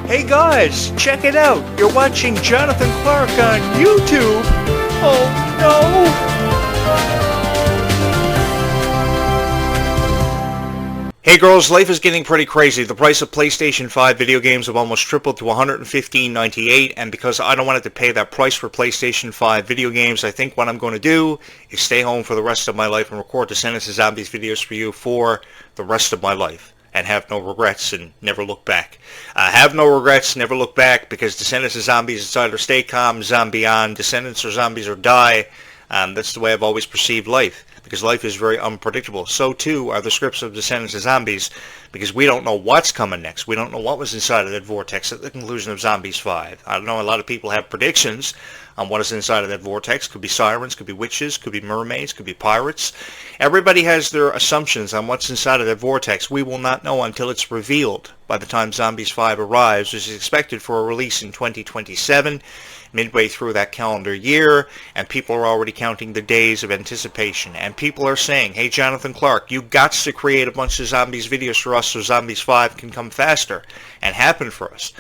Hey guys, check it out. You're watching Jonathan Clarke on YouTube. Oh no. Hey girls, life is getting pretty crazy. The price of PlayStation 5 video games have almost tripled to $115.98, and because I don't want to pay that price for PlayStation 5 video games, I think what I'm going to do is stay home for the rest of my life and record Descendants of Zombies videos for you for the rest of my life. And have no regrets and never look back. Have no regrets, never look back, because Descendants of Zombies is either stay calm, zombie on, Descendants or zombies or die. That's the way I've always perceived life, because life is very unpredictable. So too are the scripts of Descendants of Zombies, because we don't know what's coming next. We don't know what was inside of that vortex at the conclusion of Zombies 5. I know a lot of people have predictions on what is inside of that vortex. Could be sirens, could be witches, could be mermaids, could be pirates. Everybody has their assumptions on what's inside of that vortex. We will not know until it's revealed by the time Zombies 5 arrives, which is expected for a release in 2027, midway through that calendar year, and people are already counting the days of anticipation. And people are saying, hey Jonathan Clarke, you got to create a bunch of Zombies videos for us so Zombies 5 can come faster and happen for us.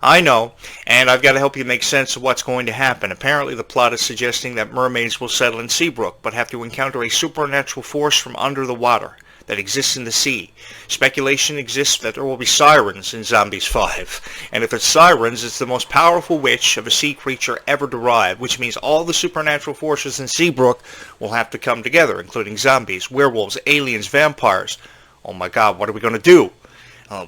I know, and I've got to help you make sense of what's going to happen. Apparently the plot is suggesting that mermaids will settle in Seabrook, but have to encounter a supernatural force from under the water that exists in the sea. Speculation exists that there will be sirens in Zombies 5. And if it's sirens, it's the most powerful witch of a sea creature ever derived, which means all the supernatural forces in Seabrook will have to come together, including zombies, werewolves, aliens, vampires. Oh my god, what are we going to do?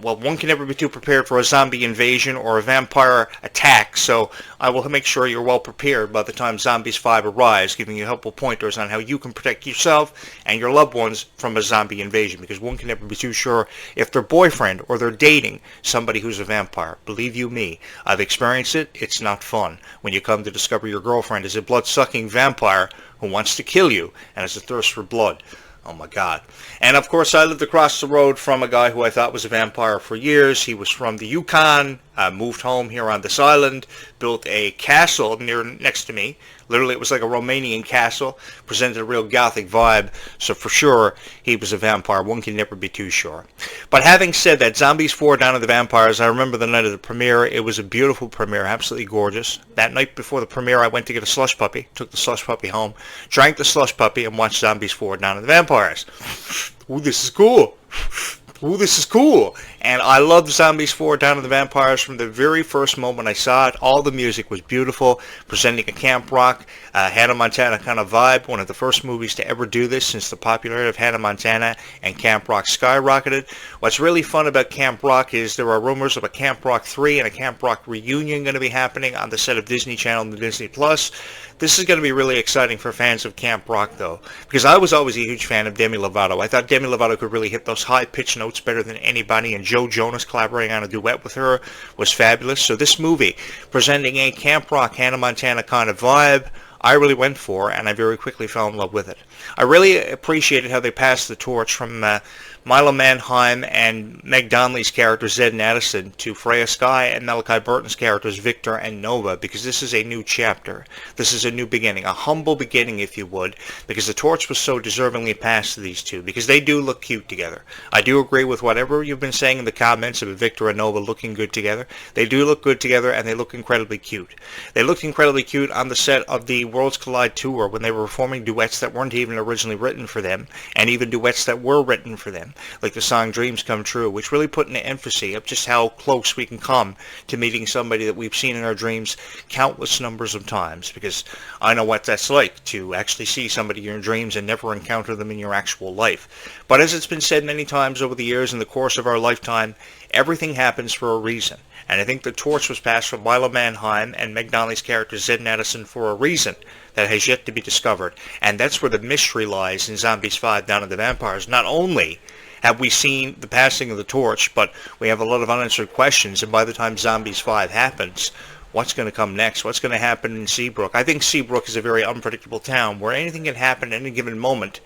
Well, one can never be too prepared for a zombie invasion or a vampire attack, so I will make sure you're well prepared by the time Zombies 5 arrives, giving you helpful pointers on how you can protect yourself and your loved ones from a zombie invasion, because one can never be too sure if their boyfriend or they're dating somebody who's a vampire. Believe you me, I've experienced it. It's not fun when you come to discover your girlfriend is a blood-sucking vampire who wants to kill you and has a thirst for blood. Oh my god. And of course I lived across the road from a guy who I thought was a vampire for years. He was from the Yukon, moved home here on this island, built a castle next to me. Literally it was like a Romanian castle, presented a real gothic vibe, so for sure he was a vampire. One can never be too sure. But having said that, Zombies 4 Dawn of the Vampires, I remember the night of the premiere. It was a beautiful premiere, absolutely gorgeous. That night before the premiere I went to get a slush puppy, took the slush puppy home, drank the slush puppy, and watched Zombies 4 Dawn of the Vampires. Ooh, this is cool. Ooh, this is cool. And I loved Zombies 4 Dawn of the Vampires from the very first moment I saw it. All the music was beautiful, presenting a camp rock, Hannah Montana kind of vibe. One of the first movies to ever do this since the popularity of Hannah Montana and Camp Rock skyrocketed. What's really fun about Camp Rock is there are rumors of a Camp Rock 3 and a Camp Rock reunion going to be happening on the set of Disney Channel and the Disney Plus. This is going to be really exciting for fans of Camp Rock, though, because I was always a huge fan of Demi Lovato. I thought Demi Lovato could really hit those high-pitched notes better than anybody, and Joe Jonas collaborating on a duet with her was fabulous. So this movie, presenting a Camp Rock, Hannah Montana kind of vibe, I really went for, and I very quickly fell in love with it. I really appreciated how they passed the torch from Milo Manheim and Meg Donnelly's character Zed and Addison to Freya Skye and Malachi Burton's characters Victor and Nova, because this is a new chapter. This is a new beginning, a humble beginning, if you would, because the torch was so deservingly passed to these two, because they do look cute together. I do agree with whatever you've been saying in the comments about Victor and Nova looking good together. They do look good together, and they look incredibly cute. They looked incredibly cute on the set of the Worlds Collide tour when they were performing duets that weren't even originally written for them, and even duets that were written for them, like the song Dreams Come True, which really put an emphasis of just how close we can come to meeting somebody that we've seen in our dreams countless numbers of times, because I know what that's like, to actually see somebody in your dreams and never encounter them in your actual life. But as it's been said many times over the years in the course of our lifetime, everything happens for a reason. And I think the torch was passed from Milo Manheim and Meg Donnelly's character Zed and Addison for a reason that has yet to be discovered. And that's where the mystery lies in Zombies 5 Dawn of the Vampires. Not only have we seen the passing of the torch, but we have a lot of unanswered questions, and by the time Zombies 5 happens, what's going to come next? What's going to happen in Seabrook? I think Seabrook is a very unpredictable town where anything can happen at any given moment.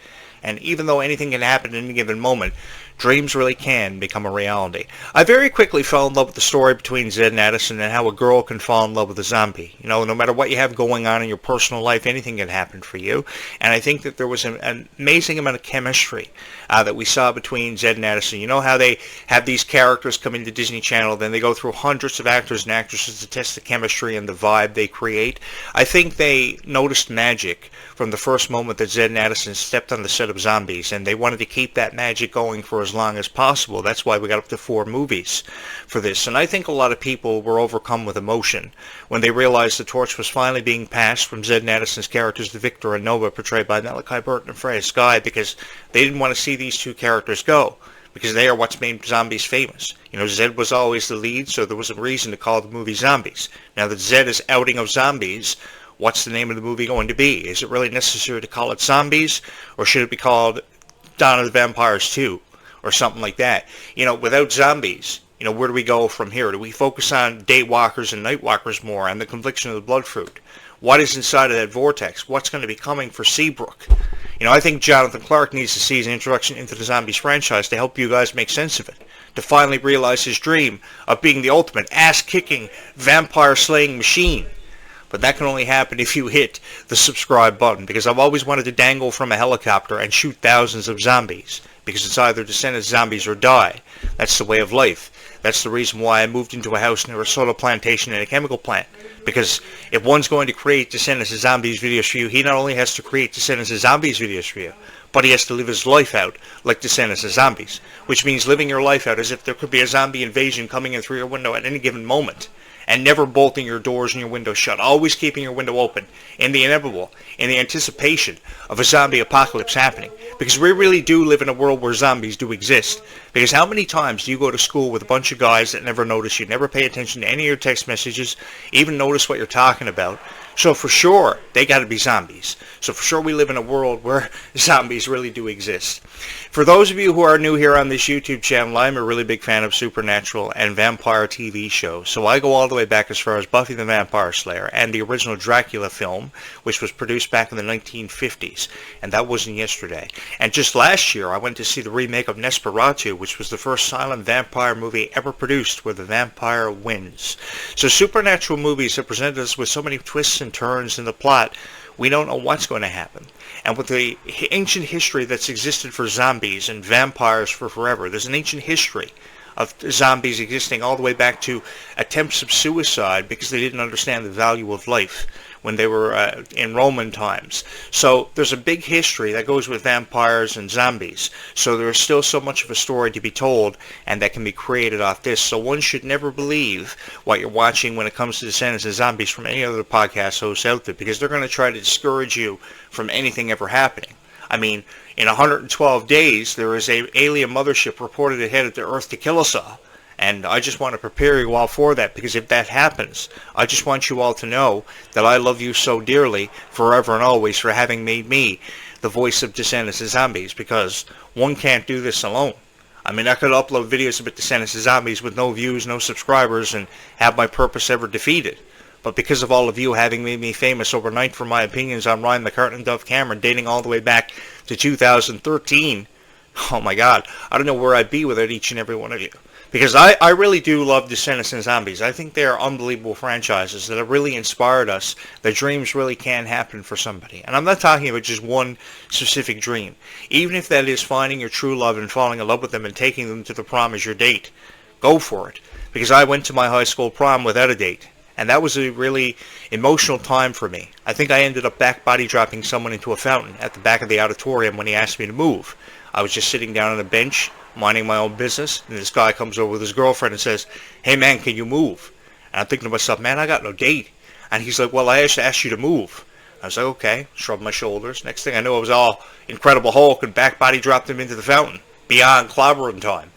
And even though anything can happen at any given moment, dreams really can become a reality. I very quickly fell in love with the story between Zed and Addison and how a girl can fall in love with a zombie. You know, no matter what you have going on in your personal life, anything can happen for you. And I think that there was an amazing amount of chemistry that we saw between Zed and Addison. You know how they have these characters come into Disney Channel, then they go through hundreds of actors and actresses to test the chemistry and the vibe they create. I think they noticed magic from the first moment that Zed and Addison stepped on the set of Zombies, and they wanted to keep that magic going for as long as possible. That's why we got up to 4 movies for this. And I think a lot of people were overcome with emotion when they realized the torch was finally being passed from Zed and Addison's characters to Victor and Nova, portrayed by Malachi Burton and Freya Skye, because they didn't want to see these two characters go, because they are what's made Zombies famous. You know, Zed was always the lead, so there was a reason to call the movie Zombies. Now that Zed is outing of Zombies, what's the name of the movie going to be? Is it really necessary to call it Zombies, or should it be called Dawn of the Vampires 2, or something like that? You know, without zombies, you know, where do we go from here? Do we focus on Daywalkers and Nightwalkers more, and the confliction of the Bloodfruit? What is inside of that vortex? What's going to be coming for Seabrook? You know, I think Jonathan Clarke needs to see his introduction into the Zombies franchise to help you guys make sense of it, to finally realize his dream of being the ultimate ass-kicking, vampire-slaying machine. But that can only happen if you hit the subscribe button, because I've always wanted to dangle from a helicopter and shoot thousands of zombies, because it's either Descendants zombies or die. That's the way of life. That's the reason why I moved into a house near a soda plantation and a chemical plant. Because if one's going to create Descendants of Zombies videos for you, he not only has to create Descendants of Zombies videos for you, but he has to live his life out like Descendants of Zombies. Which means living your life out as if there could be a zombie invasion coming in through your window at any given moment. And never bolting your doors and your windows shut. Always keeping your window open. In the inevitable. In the anticipation of a zombie apocalypse happening. Because we really do live in a world where zombies do exist. Because how many times do you go to school with a bunch of guys that never notice you, never pay attention to any of your text messages, even notice what you're talking about? So for sure, they got to be zombies. So for sure we live in a world where zombies really do exist. For those of you who are new here on this YouTube channel, I'm a really big fan of supernatural and vampire TV shows. So I go all the way back as far as Buffy the Vampire Slayer and the original Dracula film, which was produced back in the 1950s. And that wasn't yesterday. And just last year, I went to see the remake of Nosferatu, which was the first silent vampire movie ever produced where the vampire wins. So supernatural movies have presented us with so many twists and turns in the plot, we don't know what's going to happen. And with the ancient history that's existed for zombies and vampires for forever, there's an ancient history of zombies existing all the way back to attempts of suicide because they didn't understand the value of life when they were in Roman times. So there's a big history that goes with vampires and zombies. So there's still so much of a story to be told and that can be created off this. So one should never believe what you're watching when it comes to Descendants of Zombies from any other podcast hosts out there, because they're going to try to discourage you from anything ever happening. I mean, in 112 days, there is a alien mothership reported to head to Earth to kill us all. And I just want to prepare you all for that, because if that happens, I just want you all to know that I love you so dearly, forever and always, for having made me the voice of Descendants of Zombies, because one can't do this alone. I mean, I could upload videos about Descendants of Zombies with no views, no subscribers, and have my purpose ever defeated. But because of all of you having made me famous overnight for my opinions on Ryan McCartan and Dove Cameron, dating all the way back to 2013, oh my God, I don't know where I'd be without each and every one of you. Because I really do love Descendants and Zombies. I think they are unbelievable franchises that have really inspired us, that dreams really can happen for somebody. And I'm not talking about just one specific dream. Even if that is finding your true love and falling in love with them and taking them to the prom as your date, go for it. Because I went to my high school prom without a date. And that was a really emotional time for me. I think I ended up back body dropping someone into a fountain at the back of the auditorium when he asked me to move. I was just sitting down on a bench, minding my own business, and this guy comes over with his girlfriend and says, "Hey man, can you move?" And I'm thinking to myself, man, I got no date. And he's like, "Well, I asked you to move." I was like, okay, shrugged my shoulders. Next thing I knew, I was all Incredible Hulk and back body dropped him into the fountain. Beyond clobbering time.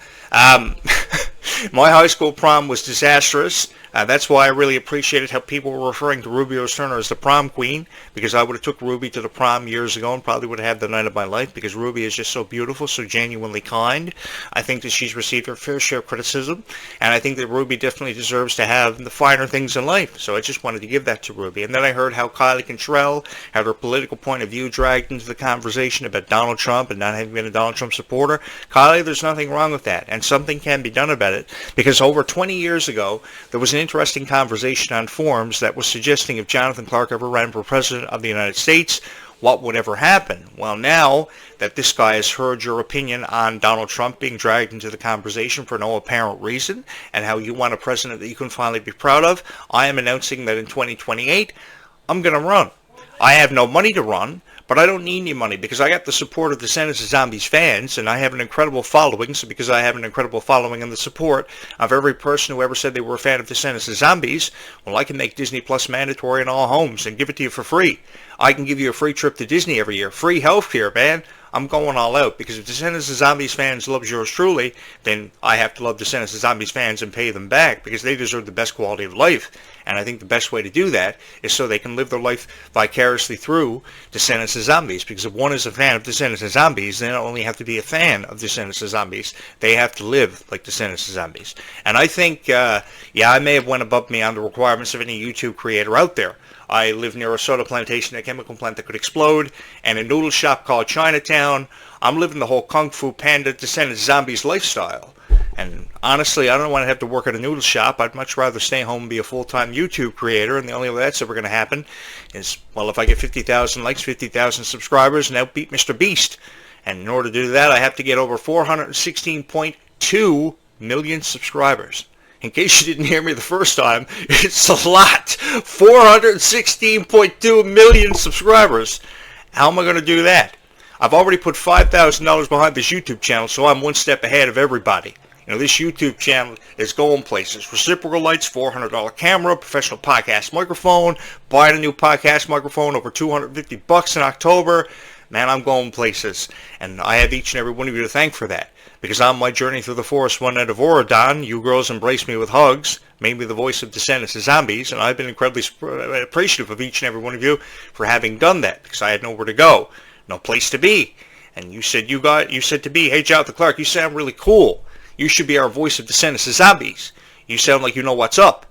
My high school prom was disastrous. That's why I really appreciated how people were referring to Ruby Rose Turner as the prom queen, because I would have took Ruby to the prom years ago and probably would have had the night of my life, because Ruby is just so beautiful, so genuinely kind. I think that she's received her fair share of criticism, and I think that Ruby definitely deserves to have the finer things in life, so I just wanted to give that to Ruby. And then I heard how Kylie Cantrell had her political point of view dragged into the conversation about Donald Trump and not having been a Donald Trump supporter. Kylie, there's nothing wrong with that, and something can be done about it, because over 20 years ago, there was an interesting conversation on forums that was suggesting if Jonathan Clarke ever ran for president of the United States, what would ever happen? Well, now that this guy has heard your opinion on Donald Trump being dragged into the conversation for no apparent reason, and how you want a president that you can finally be proud of, I am announcing that in 2028, I'm going to run. I have no money to run, but I don't need any money because I got the support of the Descendants of Zombies fans, and I have an incredible following. So because I have an incredible following and the support of every person who ever said they were a fan of the Descendants of Zombies, well, I can make Disney Plus mandatory in all homes and give it to you for free. I can give you a free trip to Disney every year. Free healthcare, man. I'm going all out, because if Descendants of Zombies fans loves yours truly, then I have to love Descendants of Zombies fans and pay them back, because they deserve the best quality of life. And I think the best way to do that is so they can live their life vicariously through Descendants of Zombies, because if one is a fan of Descendants of Zombies, they don't only have to be a fan of Descendants of Zombies, they have to live like Descendants of Zombies. And I think, yeah, I may have went above me on the requirements of any YouTube creator out there. I live near a soda plantation, a chemical plant that could explode, and a noodle shop called Chinatown. I'm living the whole Kung Fu Panda Descendants Zombies lifestyle. And honestly, I don't want to have to work at a noodle shop. I'd much rather stay home and be a full-time YouTube creator, and the only way that's ever going to happen is, well, if I get 50,000 likes, 50,000 subscribers, and outbeat Mr. Beast. And in order to do that, I have to get over 416.2 million subscribers. In case you didn't hear me the first time, it's a lot. 416.2 million subscribers. How am I going to do that? I've already put $5,000 behind this YouTube channel, so I'm one step ahead of everybody. You know, this YouTube channel is going places. Reciprocal lights, $400 camera, professional podcast microphone, buying a new podcast microphone, over $250 in October. Man, I'm going places. And I have each and every one of you to thank for that. Because on my journey through the forest one night of Oregon, you girls embraced me with hugs, made me the voice of Descendants of Zombies, and I've been incredibly appreciative of each and every one of you for having done that, because I had nowhere to go, no place to be. And you said to me, hey, Jonathan Clarke, you sound really cool. You should be our voice of Descendants of Zombies. You sound like you know what's up.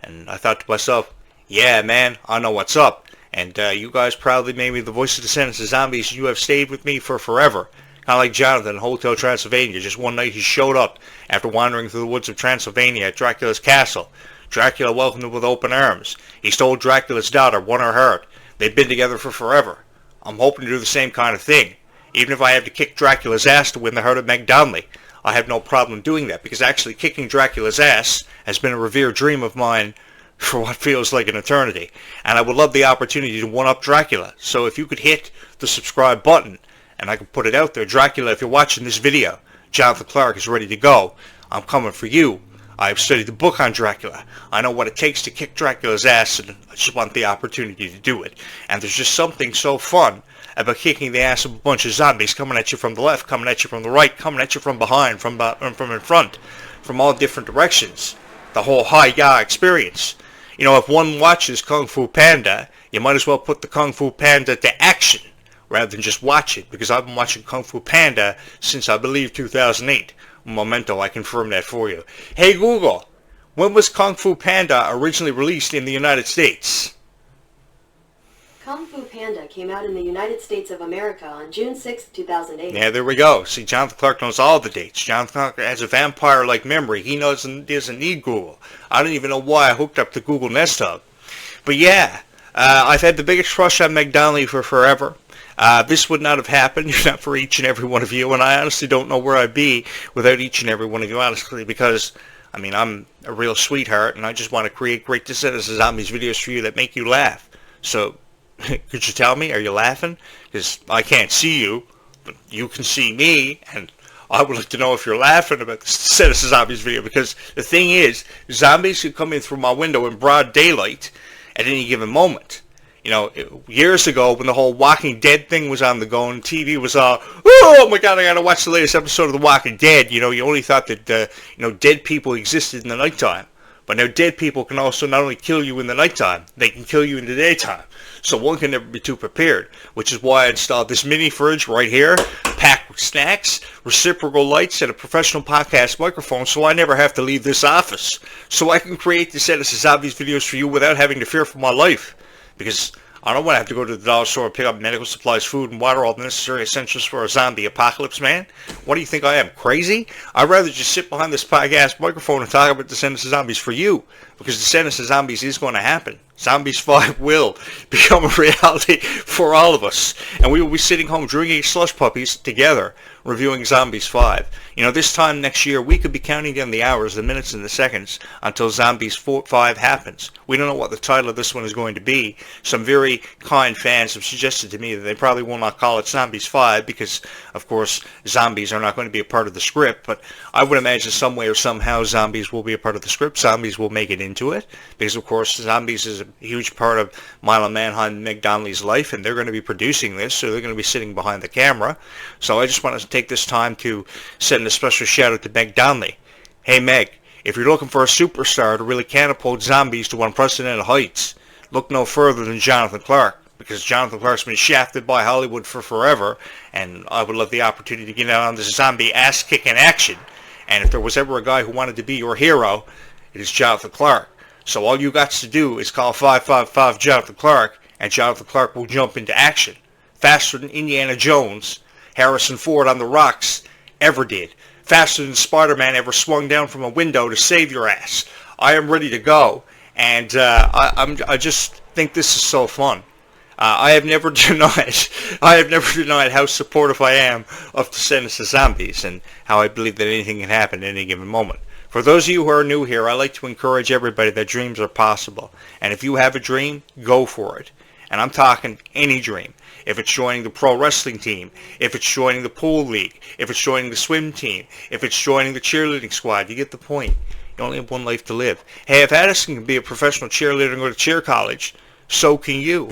And I thought to myself, yeah, man, I know what's up. And you guys proudly made me the voice of Descendants of Zombies. You have stayed with me for forever. Kind of like Jonathan in Hotel Transylvania. Just one night he showed up after wandering through the woods of Transylvania at Dracula's castle. Dracula welcomed him with open arms. He stole Dracula's daughter, won her heart. They've been together for forever. I'm hoping to do the same kind of thing. Even if I have to kick Dracula's ass to win the heart of Meg Donnelly, I have no problem doing that, because actually kicking Dracula's ass has been a revered dream of mine for what feels like an eternity. And I would love the opportunity to one-up Dracula. So if you could hit the subscribe button, and I can put it out there, Dracula, if you're watching this video, Jonathan Clarke is ready to go. I'm coming for you. I've studied the book on Dracula. I know what it takes to kick Dracula's ass, and I just want the opportunity to do it. And there's just something so fun about kicking the ass of a bunch of zombies coming at you from the left, coming at you from the right, coming at you from behind, from in front, from all different directions. The whole hi-ya experience. You know, if one watches Kung Fu Panda, you might as well put the Kung Fu Panda to action, rather than just watch it, because I've been watching Kung Fu Panda since, I believe, 2008. Memento, I confirm that for you. Hey Google, when was Kung Fu Panda originally released in the United States? Kung Fu Panda came out in the United States of America on June 6, 2008. Yeah, there we go. See, Jonathan Clarke knows all the dates. Jonathan Clarke has a vampire-like memory. He doesn't need Google. I don't even know why I hooked up to Google Nest Hub. But yeah, I've had the biggest crush on Meg Donnelly for forever. This would not have happened if not for each and every one of you, and I honestly don't know where I'd be without each and every one of you, honestly, because, I mean, I'm a real sweetheart, and I just want to create great Descendants of Zombies videos for you that make you laugh. So, could you tell me, are you laughing? Because I can't see you, but you can see me, and I would like to know if you're laughing about this Descendants of Zombies video, because the thing is, zombies could come in through my window in broad daylight at any given moment. Years ago when the whole Walking Dead thing was on the go and TV was oh my god, I gotta watch the latest episode of The Walking Dead. You only thought that, dead people existed in the nighttime. But now dead people can also not only kill you in the nighttime, they can kill you in the daytime. So one can never be too prepared, which is why I installed this mini fridge right here, packed with snacks, reciprocal lights, and a professional podcast microphone, so I never have to leave this office. So I can create Descendants of Zombies videos for you without having to fear for my life. Because I don't want to have to go to the dollar store and pick up medical supplies, food, and water, all the necessary essentials for a zombie apocalypse, man. What do you think I am, crazy? I'd rather just sit behind this podcast microphone and talk about Descendants of Zombies for you. Because Descendants of Zombies is going to happen. Zombies 5 will become a reality for all of us. And we will be sitting home drinking slush puppies together, reviewing Zombies 5. This time next year, we could be counting down the hours, the minutes, and the seconds until Zombies 5 happens. We don't know what the title of this one is going to be. Some very kind fans have suggested to me that they probably will not call it Zombies 5 because, of course, zombies are not going to be a part of the script. But I would imagine some way or somehow zombies will be a part of the script. Zombies will make it into it because, of course, zombies is a huge part of Milo Manheim and Meg Donnelly's life, and they're going to be producing this, so they're going to be sitting behind the camera. So I just want to take this time to send a special shout out to Meg Donnelly. Hey Meg, if you're looking for a superstar to really catapult zombies to unprecedented heights, look no further than Jonathan Clarke, because Jonathan Clarke's been shafted by Hollywood for forever, and I would love the opportunity to get out on this zombie ass-kicking action. And if there was ever a guy who wanted to be your hero, it is Jonathan Clarke. So all you got to do is call 555 Jonathan Clarke, and Jonathan Clarke will jump into action. Faster than Indiana Jones, Harrison Ford on the rocks ever did. Faster than Spider-Man ever swung down from a window to save your ass. I am ready to go, and I just think this is so fun. I have never denied how supportive I am of Descendants of Zombies and how I believe that anything can happen at any given moment. For those of you who are new here, I like to encourage everybody that dreams are possible. And if you have a dream, go for it. And I'm talking any dream. If it's joining the pro wrestling team, if it's joining the pool league, if it's joining the swim team, if it's joining the cheerleading squad, you get the point. You only have one life to live. Hey, if Addison can be a professional cheerleader and go to cheer college, so can you.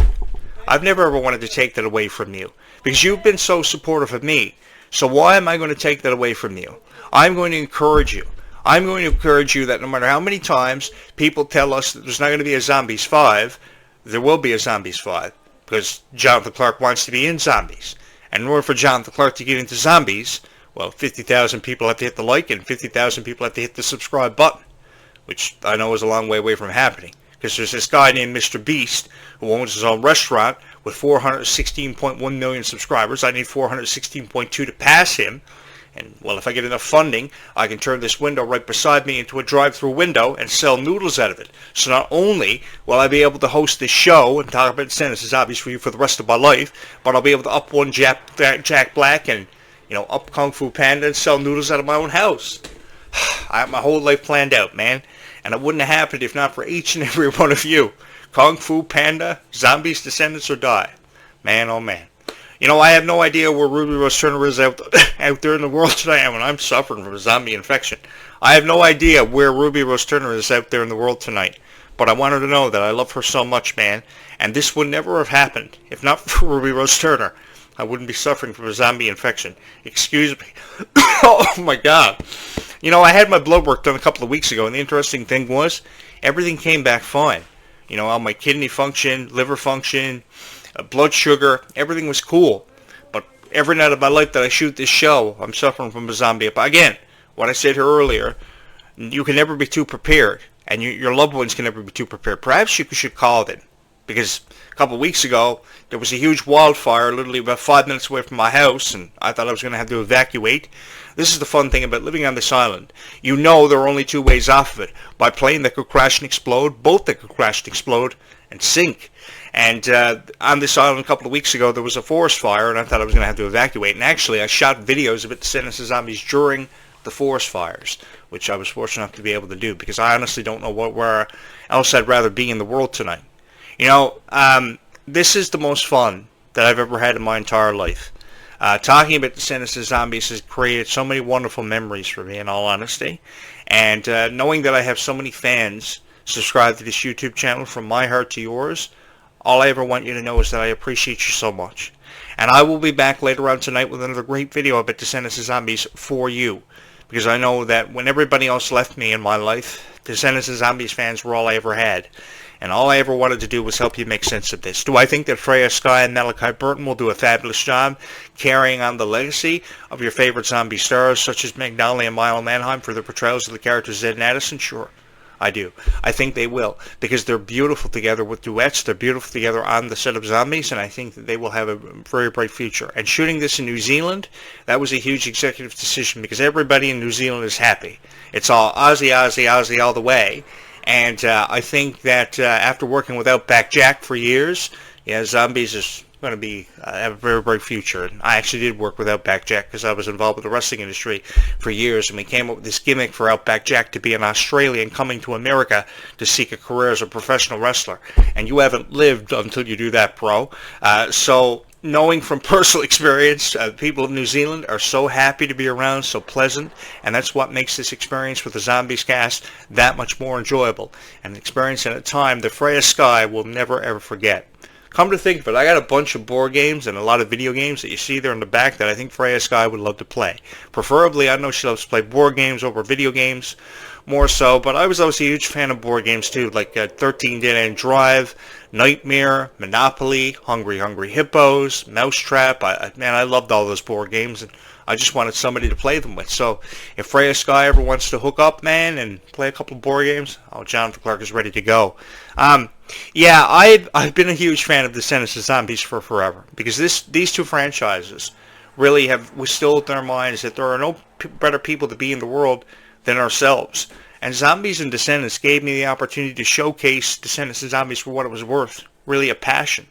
I've never ever wanted to take that away from you because you've been so supportive of me. So why am I going to take that away from you? I'm going to encourage you. I'm going to encourage you that no matter how many times people tell us that there's not going to be a Zombies 5, there will be a Zombies 5 because Jonathan Clarke wants to be in Zombies. And in order for Jonathan Clarke to get into Zombies, well, 50,000 people have to hit the like and 50,000 people have to hit the subscribe button, which I know is a long way from happening. Because there's this guy named Mr. Beast who owns his own restaurant with 416.1 million subscribers. I need 416.2 to pass him. And, well, if I get enough funding, I can turn this window right beside me into a drive-through window and sell noodles out of it. So not only will I be able to host this show and talk about Descendants of Zombies for you for the rest of my life, but I'll be able to up one Jack Black and, up Kung Fu Panda and sell noodles out of my own house. I have my whole life planned out, man. And it wouldn't have happened if not for each and every one of you. Kung Fu Panda, Zombies, Descendants, or Die. Man, oh man. I have no idea where Ruby Rose Turner is out there in the world today when I'm suffering from a zombie infection. I have no idea where Ruby Rose Turner is out there in the world tonight. But I want her to know that I love her so much, man. And this would never have happened if not for Ruby Rose Turner. I wouldn't be suffering from a zombie infection. Excuse me. Oh my God. I had my blood work done a couple of weeks ago, and the interesting thing was, everything came back fine. All my kidney function, liver function, blood sugar, everything was cool. But every night of my life that I shoot this show, I'm suffering from a zombie. Again, what I said here earlier, you can never be too prepared, and your loved ones can never be too prepared. Perhaps you should call them, because a couple of weeks ago, there was a huge wildfire literally about 5 minutes away from my house, and I thought I was going to have to evacuate. This is the fun thing about living on this island. There are only two ways off of it. By plane that could crash and explode, boat that could crash and explode, and sink. And on this island a couple of weeks ago, there was a forest fire, and I thought I was going to have to evacuate. And actually, I shot videos of it, Descendants of Zombies, during the forest fires, which I was fortunate enough to be able to do, because I honestly don't know where else I'd rather be in the world tonight. This is the most fun that I've ever had in my entire life. Talking about Descendants of Zombies has created so many wonderful memories for me, in all honesty. And knowing that I have so many fans subscribed to this YouTube channel, from my heart to yours, all I ever want you to know is that I appreciate you so much. And I will be back later on tonight with another great video about Descendants of Zombies for you. Because I know that when everybody else left me in my life, Descendants of Zombies fans were all I ever had. And all I ever wanted to do was help you make sense of this. Do I think that Freya Sky and Malachi Burton will do a fabulous job carrying on the legacy of your favorite zombie stars, such as Meg Donnelly and Milo Manheim, for their portrayals of the characters Zed and Addison? Sure, I do. I think they will, because they're beautiful together with duets. They're beautiful together on the set of Zombies, and I think that they will have a very bright future. And shooting this in New Zealand, that was a huge executive decision, because everybody in New Zealand is happy. It's all Aussie, Aussie, Aussie all the way. And I think that after working with Outback Jack for years, yeah, Zombies is going to be have a very bright future. And I actually did work with Outback Jack because I was involved with the wrestling industry for years, and we came up with this gimmick for Outback Jack to be an Australian coming to America to seek a career as a professional wrestler. And you haven't lived until you do that, bro. So knowing from personal experience, people of New Zealand are so happy to be around, so pleasant, and that's what makes this experience with the Zombies cast that much more enjoyable. And an experience at a time that Freya Sky will never ever forget. Come to think of it, I got a bunch of board games and a lot of video games that you see there in the back that I think Freya Sky would love to play. Preferably, I know she loves to play board games over video games, more so, but I was always a huge fan of board games too, like 13 Dead End Drive, Nightmare, Monopoly, Hungry Hungry Hippos, Mousetrap. Man, I loved all those board games, and I just wanted somebody to play them with. So if Freya Sky ever wants to hook up, man, and play a couple of board games, Jonathan Clarke is ready to go. Yeah, I've been a huge fan of Descendants of Zombies for forever, because these two franchises really have distilled in their minds that there are no better people to be in the world than ourselves. And Zombies and Descendants gave me the opportunity to showcase Descendants and Zombies for what it was worth, really a passion.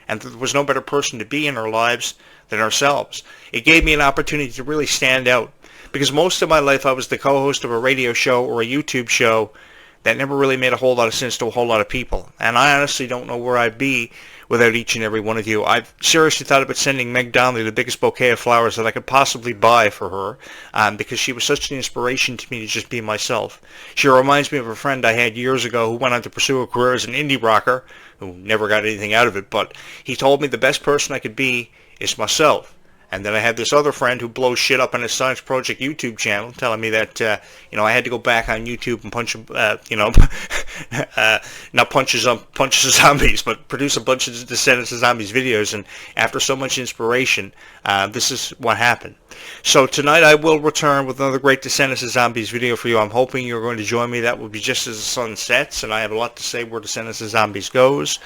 And there was no better person to be in our lives than ourselves. It gave me an opportunity to really stand out, because most of my life I was the co-host of a radio show or a YouTube show that never really made a whole lot of sense to a whole lot of people. And I honestly don't know where I'd be without each and every one of you. I've seriously thought about sending Meg Donnelly the biggest bouquet of flowers that I could possibly buy for her, because she was such an inspiration to me to just be myself. She reminds me of a friend I had years ago who went on to pursue a career as an indie rocker, who never got anything out of it, but he told me the best person I could be is myself. And then I had this other friend who blows shit up on his Science Project YouTube channel, telling me that, I had to go back on YouTube and punch, not punches zombies, but produce a bunch of Descendants of Zombies videos. And after so much inspiration, this is what happened. So tonight I will return with another great Descendants of Zombies video for you. I'm hoping you're going to join me. That will be just as the sun sets, and I have a lot to say where Descendants of Zombies goes.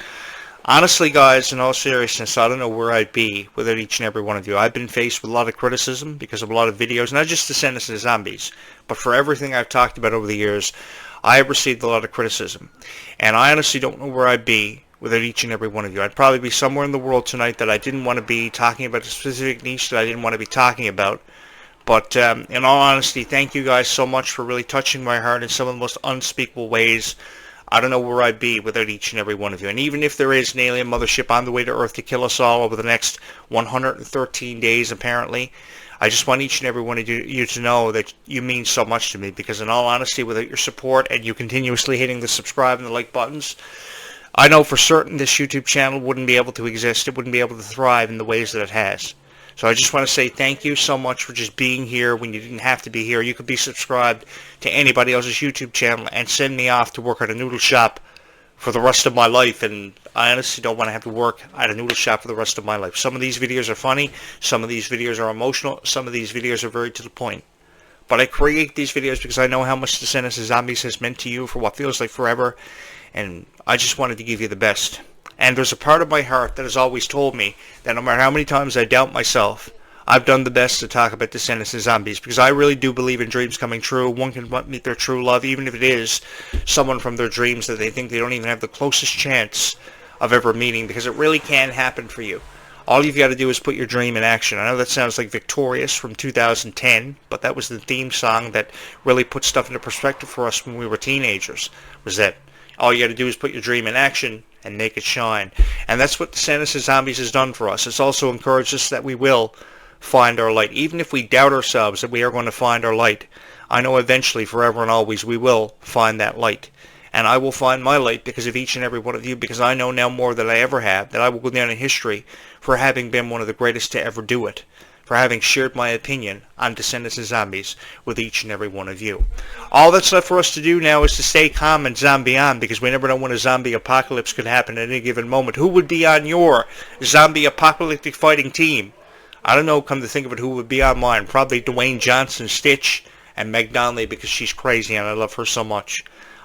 Honestly, guys, in all seriousness, I don't know where I'd be without each and every one of you. I've been faced with a lot of criticism because of a lot of videos, not just Descendants of Zombies, but for everything I've talked about over the years. I have received a lot of criticism, and I honestly don't know where I'd be without each and every one of you. I'd probably be somewhere in the world tonight that I didn't want to be, talking about a specific niche that I didn't want to be talking about. But in all honesty, thank you guys so much for really touching my heart in some of the most unspeakable ways. I don't know where I'd be without each and every one of you. And even if there is an alien mothership on the way to Earth to kill us all over the next 113 days, apparently, I just want each and every one of you to know that you mean so much to me. Because in all honesty, without your support and you continuously hitting the subscribe and the like buttons, I know for certain this YouTube channel wouldn't be able to exist. It wouldn't be able to thrive in the ways that it has. So I just want to say thank you so much for just being here when you didn't have to be here. You could be subscribed to anybody else's YouTube channel and send me off to work at a noodle shop for the rest of my life. And I honestly don't want to have to work at a noodle shop for the rest of my life. Some of these videos are funny. Some of these videos are emotional. Some of these videos are very to the point. But I create these videos because I know how much Descendants of Zombies has meant to you for what feels like forever. And I just wanted to give you the best. And there's a part of my heart that has always told me that no matter how many times I doubt myself, I've done the best to talk about Descendants of Zombies, because I really do believe in dreams coming true. One can meet their true love, even if it is someone from their dreams that they think they don't even have the closest chance of ever meeting, because it really can happen for you. All you've got to do is put your dream in action. I know that sounds like Victorious from 2010, but that was the theme song that really put stuff into perspective for us when we were teenagers, was that all you got to do is put your dream in action and make it shine. And that's what Descendants of Zombies has done for us. It's also encouraged us that we will find our light. Even if we doubt ourselves that we are going to find our light, I know eventually, forever and always, we will find that light. and I will find my light because of each and every one of you, because I know now more than I ever have that I will go down in history for having been one of the greatest to ever do it, for having shared my opinion on Descendants and Zombies with each and every one of you. All that's left for us to do now is to stay calm and zombie on, because we never know when a zombie apocalypse could happen at any given moment. Who would be on your zombie apocalyptic fighting team? I don't know, come to think of it, who would be on mine. Probably Dwayne Johnson, Stitch, and Meg Donnelly, because she's crazy and I love her so much.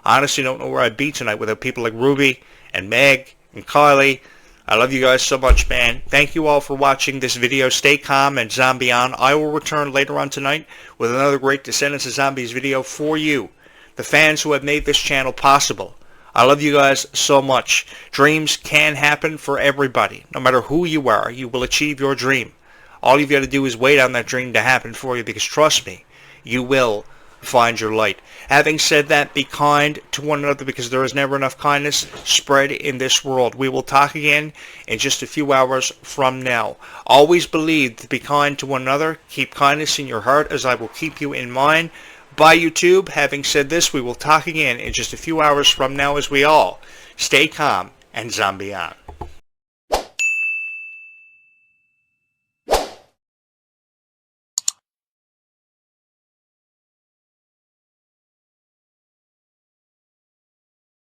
I honestly don't know where I'd be tonight without people like Ruby and Meg and Kylie. I love you guys so much, man. Thank you all for watching this video. Stay calm and zombie on. I will return later on tonight with another great Descendants of Zombies video for you, the fans who have made this channel possible. I love you guys so much. Dreams can happen for everybody. No matter who you are, you will achieve your dream. All you've got to do is wait on that dream to happen for you, because trust me, you will find your light. Having said that, be kind to one another, because there is never enough kindness spread in this world. We will talk again in just a few hours from now. Always believe to be kind to one another. Keep kindness in your heart, as I will keep you in mine. Bye, YouTube. Having said this, we will talk again in just a few hours from now, as we all stay calm and zombie on.